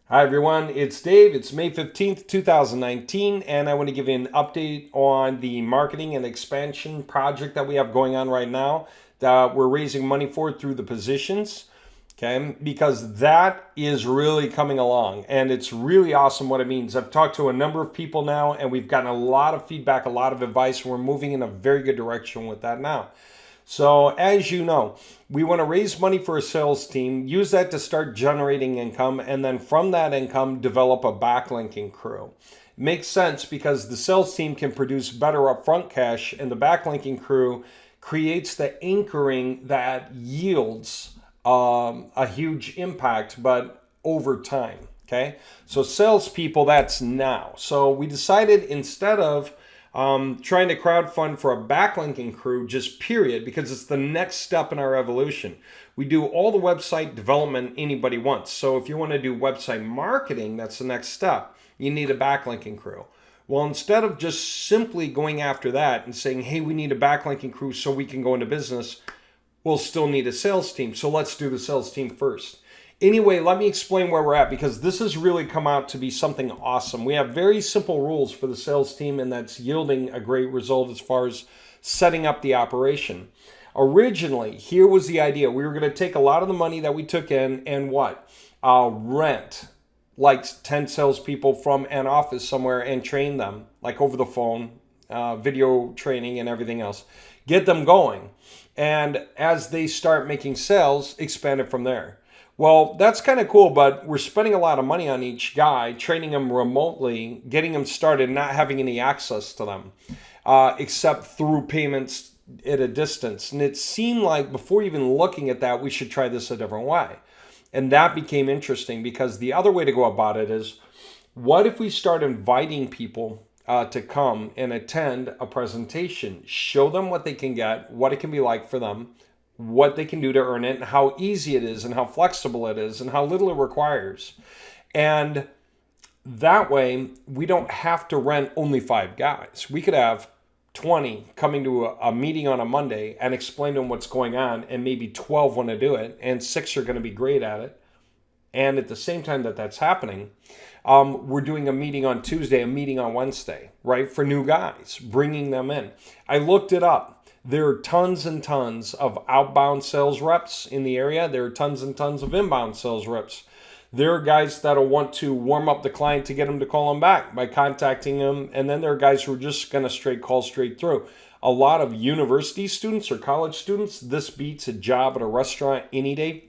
Hi everyone, it's Dave. It's May 15th, 2019, and I want to give you an update on the marketing and expansion project that we have going on right now that we're raising money for through the positions. Okay, because that is really coming along and it's really awesome what it means. I've talked to a number of people now and we've gotten a lot of feedback, a lot of advice, and we're moving in a very good direction with that now. So, as you know, we want to raise money for a sales team, use that to start generating income, and then from that income, develop a backlinking crew. It makes sense because the sales team can produce better upfront cash, and the backlinking crew creates the anchoring that yields a huge impact, but over time. Okay, so salespeople, that's now. So we decided instead of trying to crowdfund for a backlinking crew, just period, because it's the next step in our evolution. We do all the website development anybody wants. So if you want to do website marketing, that's the next step. You need a backlinking crew. Well, instead of just simply going after that and saying, hey, we need a backlinking crew so we can go into business, we'll still need a sales team. So let's do the sales team first. Anyway, let me explain where we're at because this has really come out to be something awesome. We have very simple rules for the sales team, and that's yielding a great result as far as setting up the operation. Originally, here was the idea. We were going to take a lot of the money that we took in and what? Rent like 10 salespeople from an office somewhere and train them, like over the phone, video training and everything else. Get them going. And as they start making sales, expand it from there. Well, that's kind of cool, but we're spending a lot of money on each guy, training them remotely, getting them started, not having any access to them, except through payments at a distance. And it seemed like before even looking at that, we should try this a different way. And that became interesting because the other way to go about it is, what if we start inviting people to come and attend a presentation, show them what they can get, what it can be like for them, what they can do to earn it, and how easy it is, and how flexible it is, and how little it requires. And that way, we don't have to rent only 5 guys. We could have 20 coming to a meeting on a Monday and explain to them what's going on, and maybe 12 want to do it, and 6 are going to be great at it. And at the same time that that's happening, we're doing a meeting on Tuesday, a meeting on Wednesday, right, for new guys, bringing them in. I looked it up. There are tons and tons of outbound sales reps in the area. There are tons and tons of inbound sales reps. There are guys that'll want to warm up the client to get them to call them back by contacting them. And then there are guys who are just going to call straight through. A lot of university students or college students, this beats a job at a restaurant any day.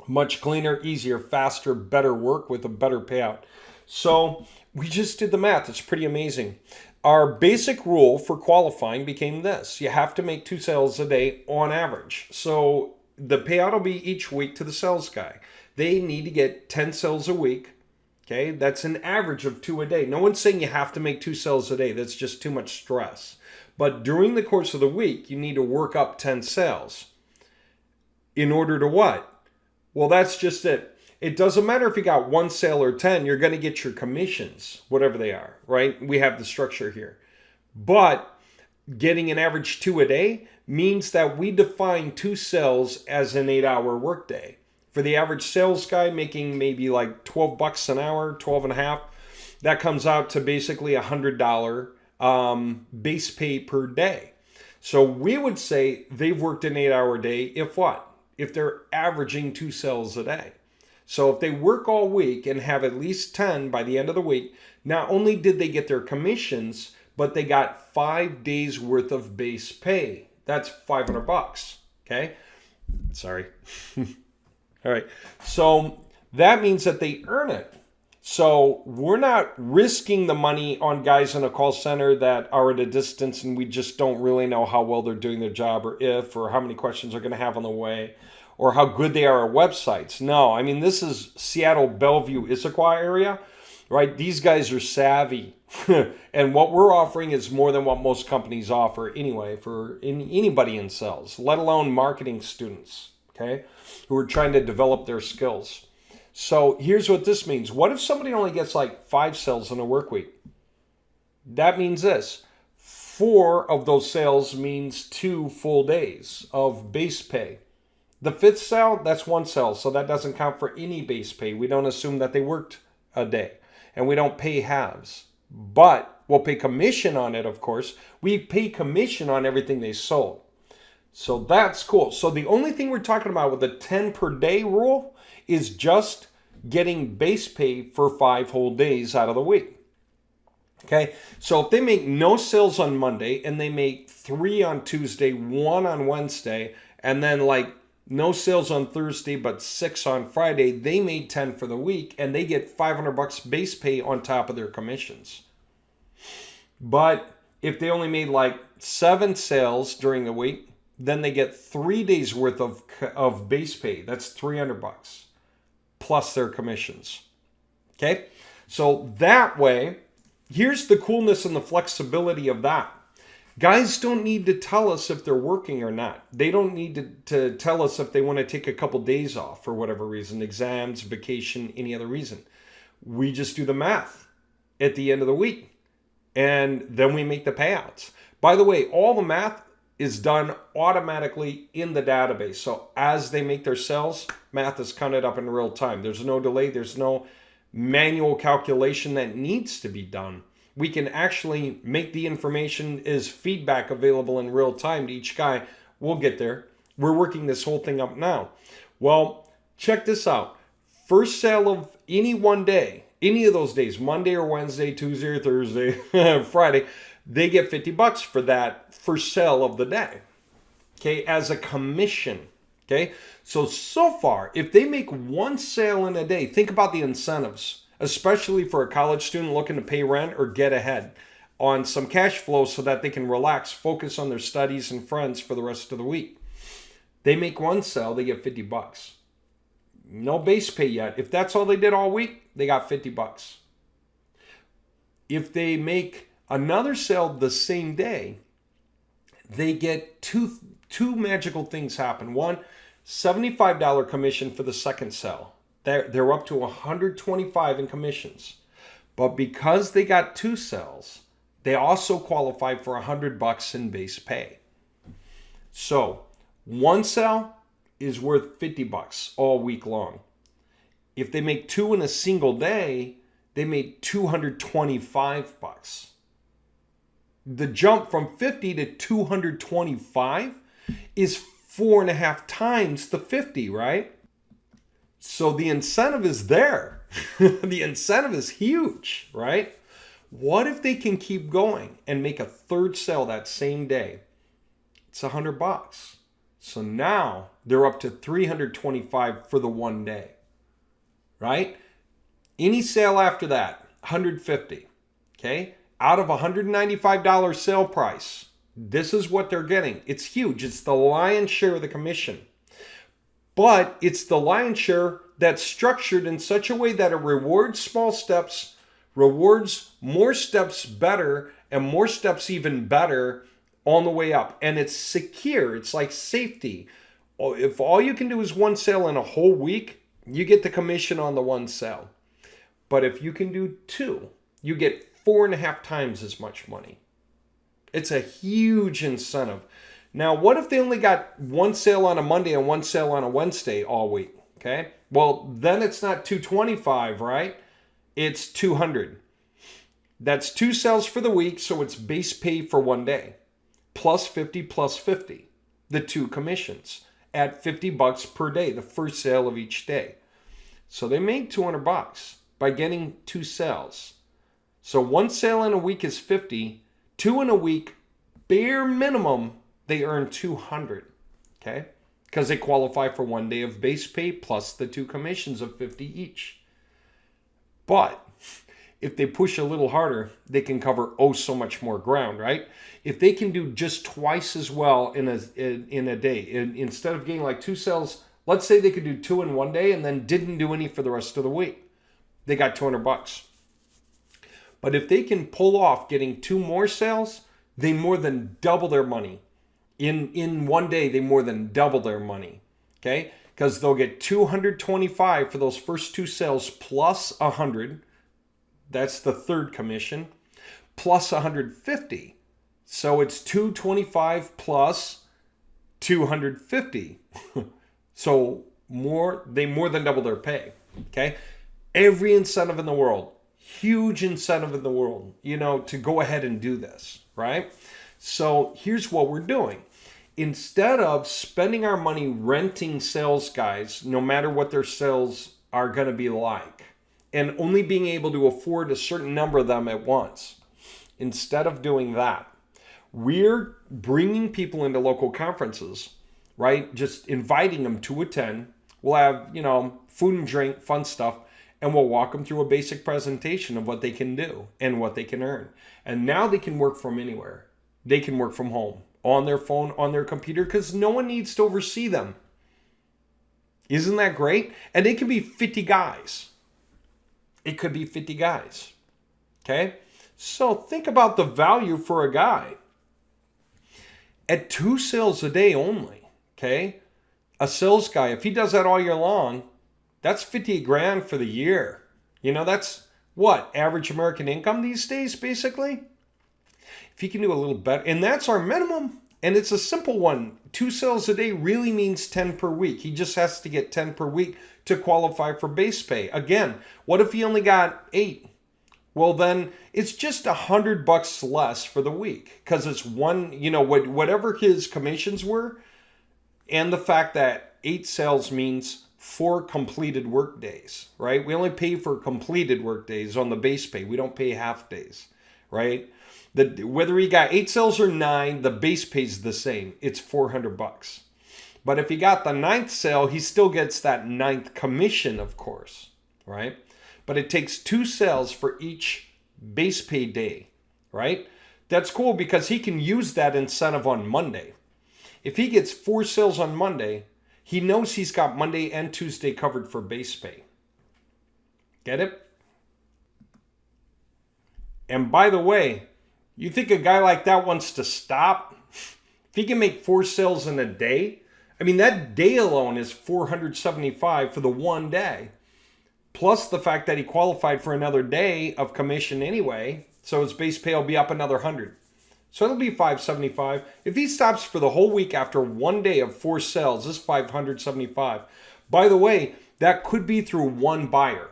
Much cleaner, easier, faster, better work with a better payout. So we just did the math. It's pretty amazing. Our basic rule for qualifying became this. You have to make 2 sales a day on average. So the payout will be each week to the sales guy. They need to get 10 sales a week. Okay, that's an average of 2 a day. No one's saying you have to make 2 sales a day. That's just too much stress. But during the course of the week, you need to work up 10 sales. In order to what? Well, that's just it. It doesn't matter if you got 1 sale or 10, you're going to get your commissions, whatever they are, right? We have the structure here. But getting an average 2 a day means that we define 2 sales as an 8-hour workday. For the average sales guy making maybe like $12 an hour, 12 and a half, that comes out to basically $100 base pay per day. So we would say they've worked an 8-hour day if what? If they're averaging 2 sales a day. So if they work all week and have at least 10 by the end of the week, not only did they get their commissions, but they got 5 days worth of base pay. That's $500. Okay. Sorry. All right. So that means that they earn it. So we're not risking the money on guys in a call center that are at a distance and we just don't really know how well they're doing their job or how many questions they're going to have on the way, or how good they are at websites. No, I mean, this is Seattle, Bellevue, Issaquah area, right? These guys are savvy. And what we're offering is more than what most companies offer anyway for anybody in sales, let alone marketing students, okay, who are trying to develop their skills. So here's what this means. What if somebody only gets like 5 sales in a work week? That means this. 4 of those sales means 2 full days of base pay. The fifth sale, that's one sale, so that doesn't count for any base pay. We don't assume that they worked a day, and we don't pay halves. But we'll pay commission on it, of course. We pay commission on everything they sold. So that's cool. So the only thing we're talking about with the 10 per day rule is just getting base pay for 5 whole days out of the week. Okay, so if they make no sales on Monday and they make 3 on Tuesday, 1 on Wednesday, and then like no sales on Thursday but 6 on Friday, they made 10 for the week and they get $500 base pay on top of their commissions. But if they only made like 7 sales during the week, then they get 3 days worth of base pay. That's $300 plus their commissions. Okay, so that way, here's the coolness and the flexibility of that. Guys don't need to tell us if they're working or not. They don't need to tell us if they want to take a couple days off for whatever reason, exams, vacation, any other reason. We just do the math at the end of the week, and then we make the payouts. By the way, all the math is done automatically in the database. So as they make their sales, math is counted up in real time. There's no delay. There's no manual calculation that needs to be done. We can actually make the information as feedback available in real time to each guy. We'll get there. We're working this whole thing up now. Well, check this out. First sale of any one day, any of those days, Monday or Wednesday, Tuesday or Thursday, Friday, they get $50 for that first sale of the day, okay, as a commission, okay? So far, if they make 1 sale in a day, think about the incentives, especially for a college student looking to pay rent or get ahead on some cash flow so that they can relax, focus on their studies and friends for the rest of the week. They make 1 sale, they get $50. No base pay yet. If that's all they did all week, they got $50. If they make another sale the same day, they get two magical things happen. One, $75 commission for the second sale. They're up to $125 in commissions. But because they got 2 sales, they also qualify for $100 in base pay. So 1 sale is worth $50 all week long. If they make 2 in a single day, they made $225. The jump from 50 to 225 is 4.5 times the 50, right? So the incentive is there. The incentive is huge, right? What if they can keep going and make a 3rd sale that same day? It's $100. So now they're up to $325 for the 1 day, right? Any sale after that, $150, okay? Out of $195 sale price, this is what they're getting. It's huge. It's the lion's share of the commission. But it's the lion's share that's structured in such a way that it rewards small steps, rewards more steps better, and more steps even better on the way up. And it's secure. It's like safety. If all you can do is 1 sale in a whole week, you get the commission on the 1 sale. But if you can do 2, you get 4.5 times as much money. It's a huge incentive. Now, what if they only got 1 sale on a Monday and 1 sale on a Wednesday all week? Okay. Well, then it's not $225, right? It's $200. That's 2 sales for the week, so it's base pay for 1 day. Plus 50 plus 50. The 2 commissions at $50 per day, the first sale of each day. So they made $200 by getting 2 sales. So 1 sale in a week is 50. 2 in a week, bare minimum, they earn $200. Okay? Because they qualify for 1 day of base pay plus the 2 commissions of 50 each. But if they push a little harder, they can cover so much more ground, right? If they can do just twice as well in a day, instead of getting like 2 sales, let's say they could do 2 in 1 day and then didn't do any for the rest of the week. They got $200. But if they can pull off getting 2 more sales, they more than double their money. In 1 day, they more than double their money, okay? Because they'll get $225 for those first 2 sales plus $100. That's the 3rd commission, plus $150. So it's $225 plus $250. So they more than double their pay. Okay. Every incentive in the world, huge incentive in the world, to go ahead and do this, right? So here's what we're doing. Instead of spending our money renting sales guys, no matter what their sales are going to be like, and only being able to afford a certain number of them at once, instead of doing that, we're bringing people into local conferences, right? Just inviting them to attend. We'll have, food and drink, fun stuff, and we'll walk them through a basic presentation of what they can do and what they can earn. And now they can work from anywhere. They can work from home, on their phone, on their computer, because no one needs to oversee them. Isn't that great? And it could be 50 guys. It could be 50 guys. Okay? So think about the value for a guy. At 2 sales a day only, okay? A sales guy, if he does that all year long, that's 50 grand for the year. That's what? Average American income these days, basically? If he can do a little better, and that's our minimum, and it's a simple one. 2 sales a day really means 10 per week. He just has to get 10 per week to qualify for base pay. Again, what if he only got 8? Well, then it's just $100 less for the week, because it's one, whatever his commissions were, and the fact that 8 sales means 4 completed work days, right? We only pay for completed work days on the base pay. We don't pay half days, right? Whether he got 8 sales or 9, the base pay is the same. It's $400. But if he got the 9th sale, he still gets that 9th commission, of course, right? But it takes 2 sales for each base pay day, right? That's cool because he can use that incentive on Monday. If he gets 4 sales on Monday, he knows he's got Monday and Tuesday covered for base pay. Get it? And by the way, you think a guy like that wants to stop? If he can make 4 sales in a day, that day alone is $475 for the one day. Plus the fact that he qualified for another day of commission anyway, so his base pay will be up another 100. So it'll be $575. If he stops for the whole week after one day of 4 sales, this is $575. By the way, that could be through one buyer.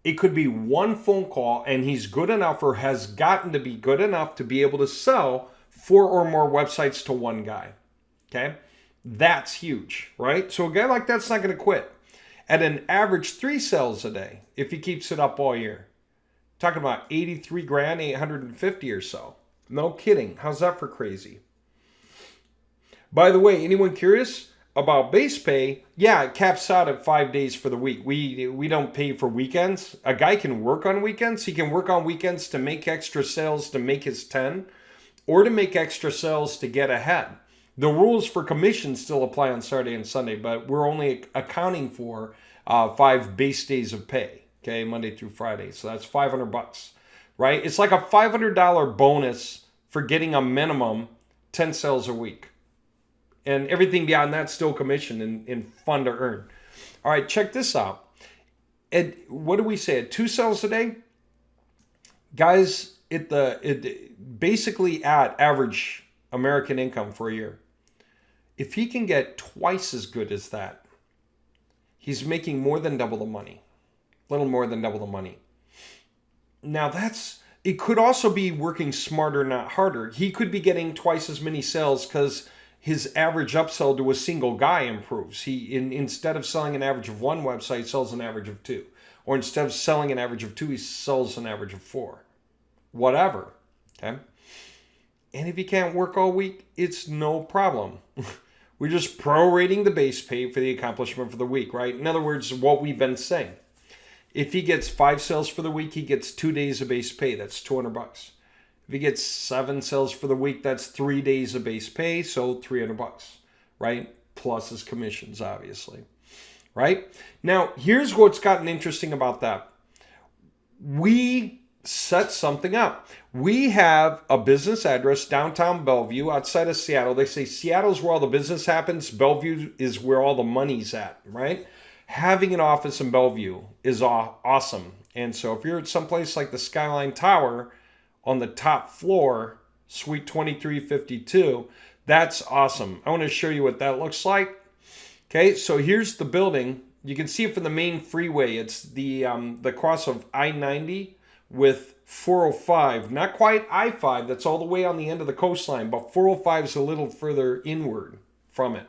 It could be one phone call, and he's good enough or has gotten to be good enough to be able to sell 4 or more websites to one guy. Okay? That's huge, right? So a guy like that's not going to quit. At an average 3 sales a day, if he keeps it up all year, talking about 83 grand, 850 or so. No kidding. How's that for crazy? By the way, anyone curious about base pay? Yeah, it caps out at 5 days for the week. We don't pay for weekends. A guy can work on weekends. He can work on weekends to make extra sales to make his 10, or to make extra sales to get ahead. The rules for commission still apply on Saturday and Sunday, but we're only accounting for 5 base days of pay, okay, Monday through Friday. So that's $500, right? It's like a $500 bonus for getting a minimum 10 sales a week. And everything beyond that's still commission and fun to earn. All right, check this out. What do we say? At 2 sales a day, guys, basically at average American income for a year. If he can get twice as good as that, he's making more than double the money. A little more than double the money. Now it could also be working smarter, not harder. He could be getting twice as many sales because his average upsell to a single guy improves. Instead of selling an average of 1 website, sells an average of 2. Or instead of selling an average of 2, he sells an average of 4. Whatever. Okay? And if he can't work all week, it's no problem. We're just prorating the base pay for the accomplishment for the week, right? In other words, what we've been saying. If he gets 5 sales for the week, he gets 2 days of base pay. That's $200. If he gets 7 sales for the week, that's 3 days of base pay, so $300, right? Plus his commissions, obviously, right? Now, here's what's gotten interesting about that. We set something up. We have a business address, downtown Bellevue, outside of Seattle. They say Seattle's where all the business happens. Bellevue is where all the money's at, right? Having an office in Bellevue is awesome. And so if you're at someplace like the Skyline Tower on the top floor, Suite 2352, that's awesome. I want to show you what that looks like. Okay, so here's the building. You can see it from the main freeway. It's the cross of I-90 with 405. Not quite I-5. That's all the way on the end of the coastline, but 405 is a little further inward from it.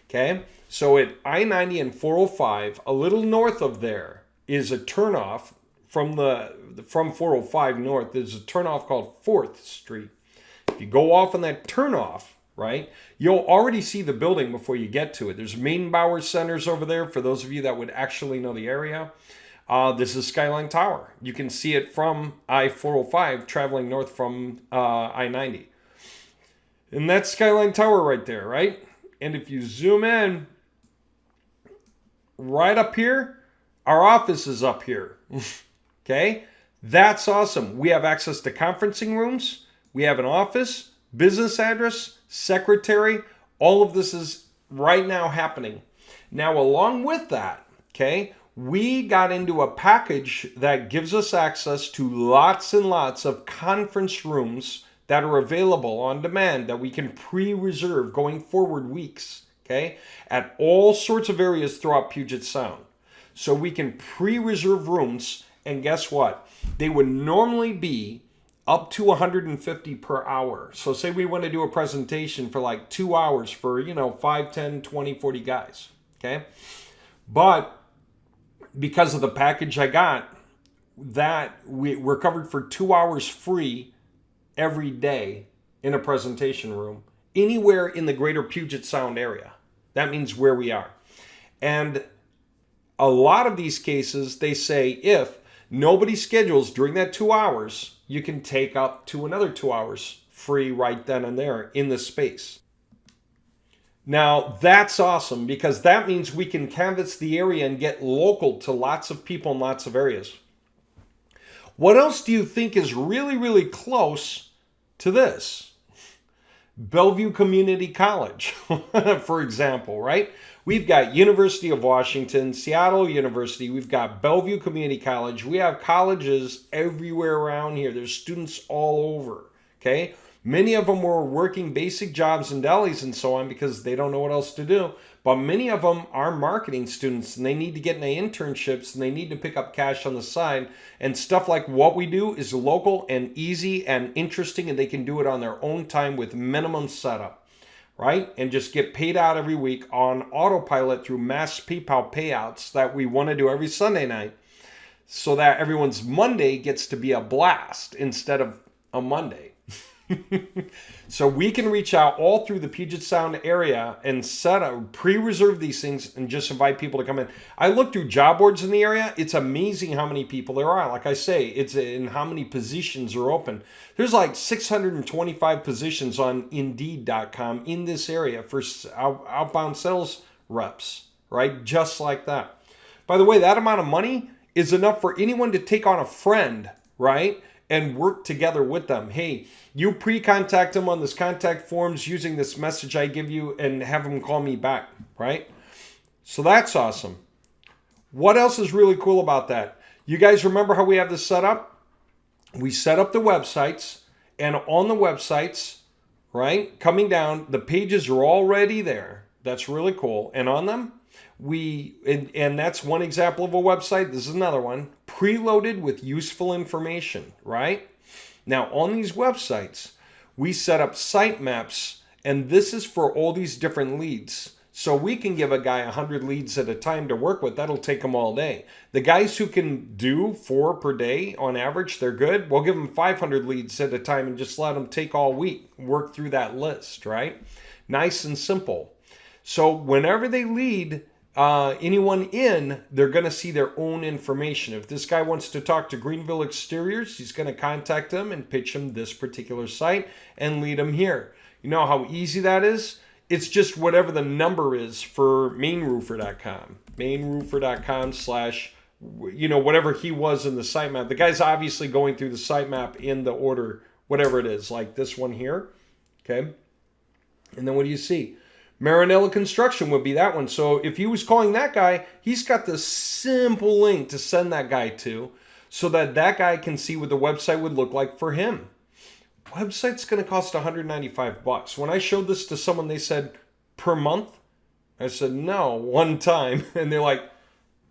Okay, so at I-90 and 405, a little north of there is a turnoff from 405 north. There's a turnoff called 4th Street. If you go off on that turnoff, right, you'll already see the building before you get to it. There's Mainbauer Centers over there for those of you that would actually know the area. This is Skyline Tower. You can see it from I-405 traveling north from I-90. And that's Skyline Tower right there, right? And if you zoom in, right up here, our office is up here. Okay? That's awesome. We have access to conferencing rooms. We have an office, business address, secretary. All of this is right now happening. Now, along with that, okay, we got into a package that gives us access to lots and lots of conference rooms that are available on demand that we can pre-reserve going forward weeks, okay, at all sorts of areas throughout Puget Sound. So we can pre-reserve rooms, and guess what? They would normally be up to 150 per hour. So say we want to do a presentation for like 2 hours for, 5, 10, 20, 40 guys, okay? But because of the package I got, that we're covered for 2 hours free every day in a presentation room anywhere in the greater Puget Sound area. That means where we are. And a lot of these cases, they say if nobody schedules during that 2 hours, you can take up to another 2 hours free right then and there in the space. Now, that's awesome because that means we can canvass the area and get local to lots of people in lots of areas. What else do you think is really, really close to this? Bellevue Community College, for example, right? We've got University of Washington, Seattle University, we've got Bellevue Community College. We have colleges everywhere around here. There's students all over, okay? Many of them were working basic jobs in delis and so on because they don't know what else to do. But many of them are marketing students and they need to get into internships and they need to pick up cash on the side. And stuff like what we do is local and easy and interesting, and they can do it on their own time with minimum setup, right? And just get paid out every week on autopilot through mass PayPal payouts that we want to do every Sunday night so that everyone's Monday gets to be a blast instead of a Monday. So we can reach out all through the Puget Sound area and set up, pre-reserve these things and just invite people to come in. I look through job boards in the area. It's amazing how many people there are. Like I say, it's in how many positions are open. There's like 625 positions on Indeed.com in this area for outbound sales reps, right? Just like that. By the way, that amount of money is enough for anyone to take on a friend, right? And work together with them. Hey, you pre-contact them on this contact forms using this message I give you and have them call me back, right? So that's awesome. What else is really cool about that? You guys remember how we have this set up? We set up the websites, and on the websites, right, coming down, the pages are already there. That's really cool. And on them, and that's one example of a website. This is another one, preloaded with useful information, right? Now on these websites, we set up sitemaps, and this is for all these different leads. So we can give a guy 100 leads at a time to work with. That'll take them all day. The guys who can do 4 per day on average, they're good. We'll give them 500 leads at a time and just let them take all week, work through that list, right? Nice and simple. So whenever they lead anyone in, they're going to see their own information. If this guy wants to talk to Greenville Exteriors, he's going to contact them and pitch him this particular site and lead him here. You know how easy that is? It's just whatever the number is for mainroofer.com. Mainroofer.com/ whatever he was in the sitemap. The guy's obviously going through the sitemap in the order, whatever it is, like this one here. Okay. And then what do you see? Marinella Construction would be that one. So if he was calling that guy, he's got this simple link to send that guy to so that that guy can see what the website would look like for him. Website's going to cost $195. When I showed this to someone, they said per month. I said, no, one time. And they're like,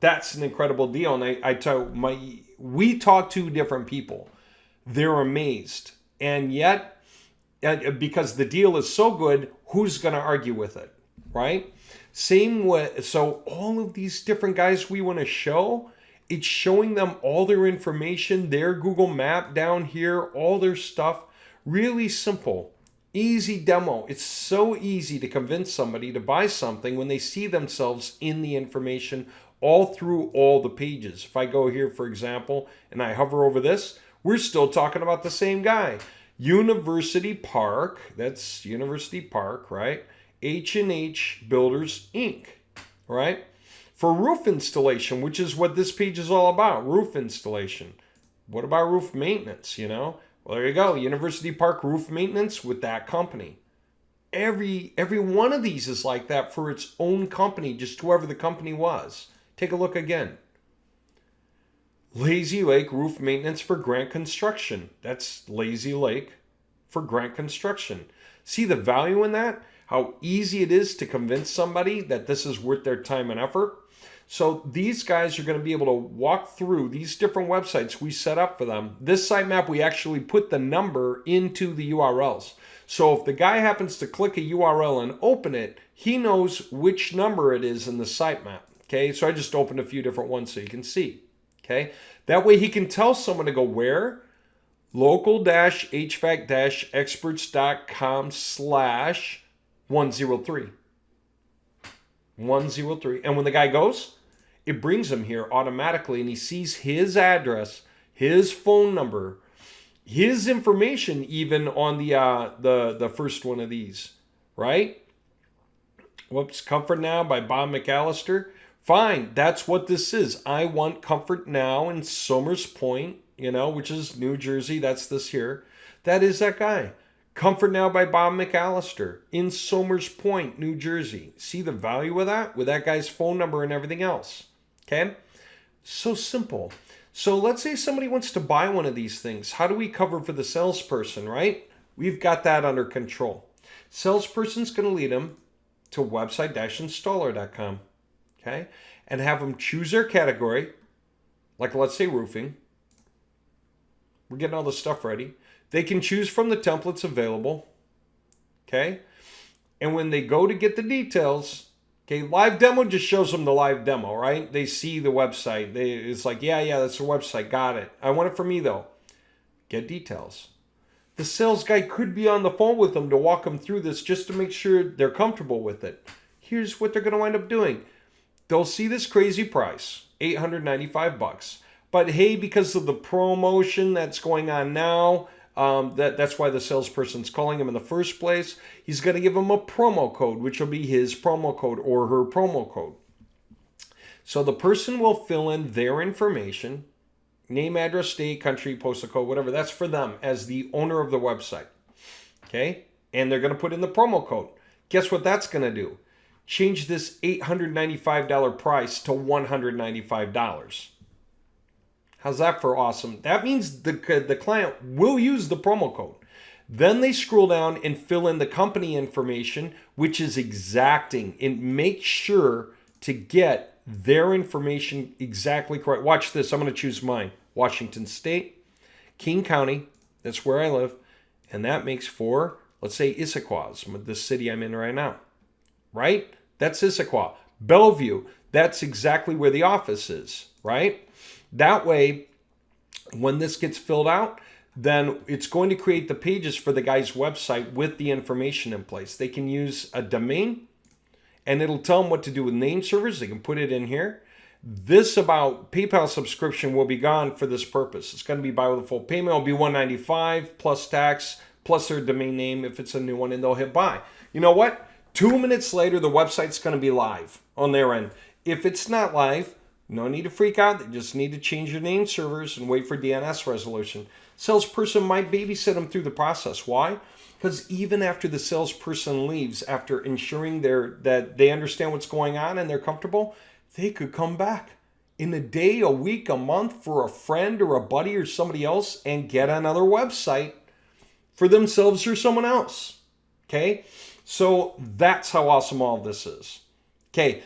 that's an incredible deal. And we talk to different people. They're amazed. And yet, because the deal is so good, who's going to argue with it, right? Same with, so all of these different guys we want to show, it's showing them all their information, their Google map down here, all their stuff. Really simple, easy demo. It's so easy to convince somebody to buy something when they see themselves in the information all through all the pages. If I go here, for example, and I hover over this, we're still talking about the same guy. University Park, that's University Park, right? H&H Builders, Inc., right? For roof installation, which is what this page is all about, roof installation. What about roof maintenance, you know? Well, there you go, University Park Roof Maintenance with that company. Every one of these is like that for its own company, just whoever the company was. Take a look again. Lazy Lake Roof Maintenance for Grant Construction. That's Lazy Lake for Grant Construction. See the value in that? How easy it is to convince somebody that this is worth their time and effort. So these guys are going to be able to walk through these different websites we set up for them. This sitemap, we actually put the number into the URLs. So if the guy happens to click a URL and open it, he knows which number it is in the sitemap. Okay, so I just opened a few different ones so you can see. Okay, that way he can tell someone to go where? local-hvac-experts.com/103. 103. And when the guy goes, it brings him here automatically, and he sees his address, his phone number, his information even on the first one of these, right? Whoops, Comfort Now by Bob McAllister. Fine, that's what this is. I want Comfort Now in Somers Point, you know, which is New Jersey. That's this here. That is that guy. Comfort Now by Bob McAllister in Somers Point, New Jersey. See the value of that? With that guy's phone number and everything else. Okay? So simple. So let's say somebody wants to buy one of these things. How do we cover for the salesperson, right? We've got that under control. Salesperson's going to lead them to website-installer.com. Okay? And have them choose their category, like let's say roofing. We're getting all the stuff ready. They can choose from the templates available. Okay? And when they go to get the details, okay, live demo just shows them the live demo, right? They see the website. It's like, yeah, that's the website. Got it. I want it for me though. Get details. The sales guy could be on the phone with them to walk them through this just to make sure they're comfortable with it. Here's what they're going to wind up doing. They'll see this crazy price, $895. But hey, because of the promotion that's going on now, that's why the salesperson's calling him in the first place. He's going to give him a promo code, which will be his promo code or her promo code. So the person will fill in their information, name, address, state, country, postal code, whatever. That's for them as the owner of the website. Okay? And they're going to put in the promo code. Guess what that's going to do? Change this $895 price to $195. How's that for awesome? That means the client will use the promo code. Then they scroll down and fill in the company information, which is exacting, and make sure to get their information exactly correct. Watch this. I'm going to choose mine. Washington State, King County. That's where I live. And that makes for, let's say, Issaquah, the city I'm in right now. Right? That's Issaquah. Bellevue, that's exactly where the office is, right? That way, when this gets filled out, then it's going to create the pages for the guy's website with the information in place. They can use a domain, and it'll tell them what to do with name servers. They can put it in here. This about PayPal subscription will be gone for this purpose. It's going to be buy with a full payment. It'll be $195 plus tax, plus their domain name if it's a new one, and they'll hit buy. You know what? 2 minutes later, the website's going to be live on their end. If it's not live, no need to freak out. They just need to change your name servers and wait for DNS resolution. Salesperson might babysit them through the process. Why? Because even after the salesperson leaves, after ensuring that they understand what's going on and they're comfortable, they could come back in a day, a week, a month for a friend or a buddy or somebody else and get another website for themselves or someone else. Okay? So that's how awesome all this is. Okay,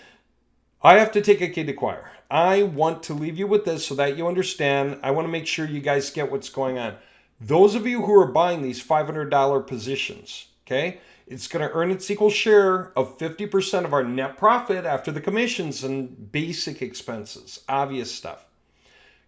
I have to take a kid to choir. I want to leave you with this so that you understand. I want to make sure you guys get what's going on. Those of you who are buying these $500 positions, okay, it's going to earn its equal share of 50% of our net profit after the commissions and basic expenses, obvious stuff.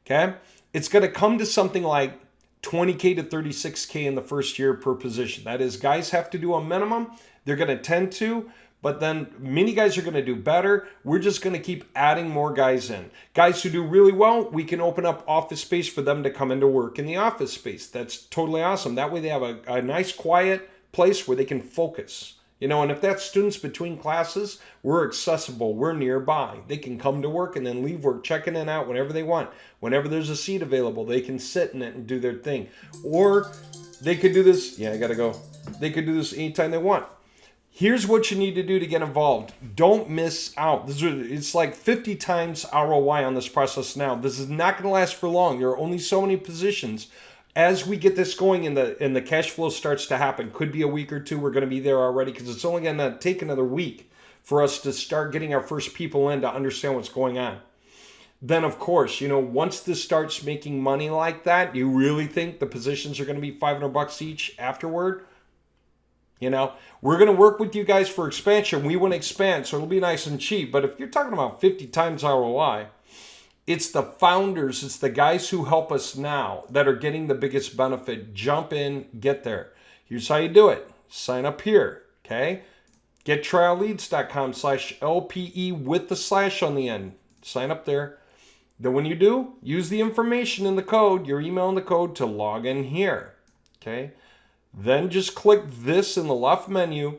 Okay, it's going to come to something like 20K to 36K in the first year per position. That is, guys have to do a minimum. They're going to tend to, but then many guys are going to do better. We're just going to keep adding more guys in. Guys who do really well, we can open up office space for them to come into work in the office space. That's totally awesome. That way they have a nice, quiet place where they can focus. You know, and if that's students between classes, we're accessible, we're nearby. They can come to work and then leave work, check in and out whenever they want. Whenever there's a seat available, they can sit in it and do their thing. Or they could do this, yeah, I gotta go. They could do this anytime they want. Here's what you need to do to get involved. Don't miss out. It's like 50 times ROI on this process now. This is not gonna last for long. There are only so many positions. As we get this going and the cash flow starts to happen, could be a week or two, we're going to be there already because it's only going to take another week for us to start getting our first people in to understand what's going on. Then, of course, you know, once this starts making money like that, you really think the positions are going to be $500 each afterward? You know, we're going to work with you guys for expansion. We want to expand, so it'll be nice and cheap. But if you're talking about 50 times ROI, it's the founders, it's the guys who help us now that are getting the biggest benefit. Jump in, get there. Here's how you do it. Sign up here, okay? GetTrialLeads.com/LPE with the slash on the end. Sign up there. Then when you do, use the information in the code, your email in the code to log in here, okay? Then just click this in the left menu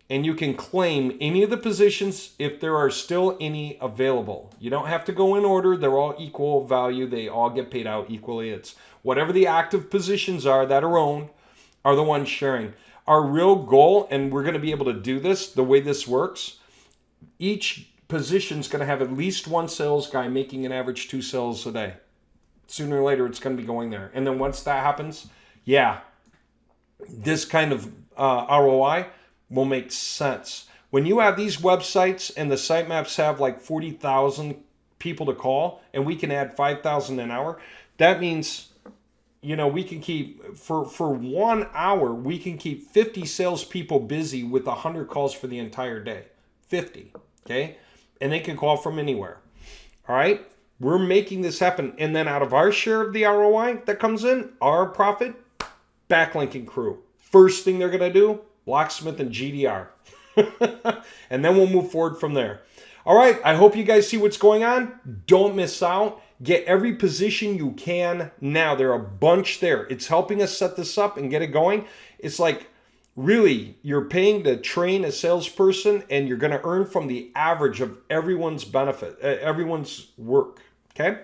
and you can claim any of the positions if there are still any available. You don't have to go in order. They're all equal value. They all get paid out equally. It's whatever the active positions are that are owned are the ones sharing. Our real goal, and we're going to be able to do this the way this works, each position is going to have at least one sales guy making an average 2 sales a day. Sooner or later, it's going to be going there. And then once that happens, yeah, this kind of ROI will make sense. When you have these websites and the sitemaps have like 40,000 people to call and we can add 5,000 an hour, that means, you know, we can keep, for 1 hour, we can keep 50 salespeople busy with 100 calls for the entire day. 50, okay? And they can call from anywhere, all right? We're making this happen. And then out of our share of the ROI that comes in, our profit, backlinking crew. First thing they're going to do, locksmith and GDR. And then we'll move forward from there. All right, I hope you guys see what's going on. Don't miss out. Get every position you can now. There are a bunch there. It's helping us set this up and get it going. It's like, really, you're paying to train a salesperson and you're going to earn from the average of everyone's benefit, everyone's work, okay?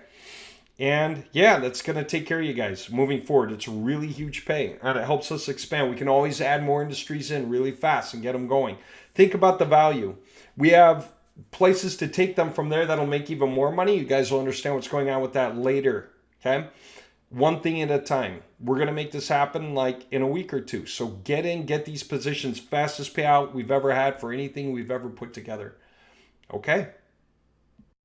And yeah, that's going to take care of you guys moving forward. It's really huge pay and it helps us expand. We can always add more industries in really fast and get them going. Think about the value. We have places to take them from there that'll make even more money. You guys will understand what's going on with that later, okay? One thing at a time. We're going to make this happen like in a week or two. So get in, get these positions, fastest payout we've ever had for anything we've ever put together. Okay?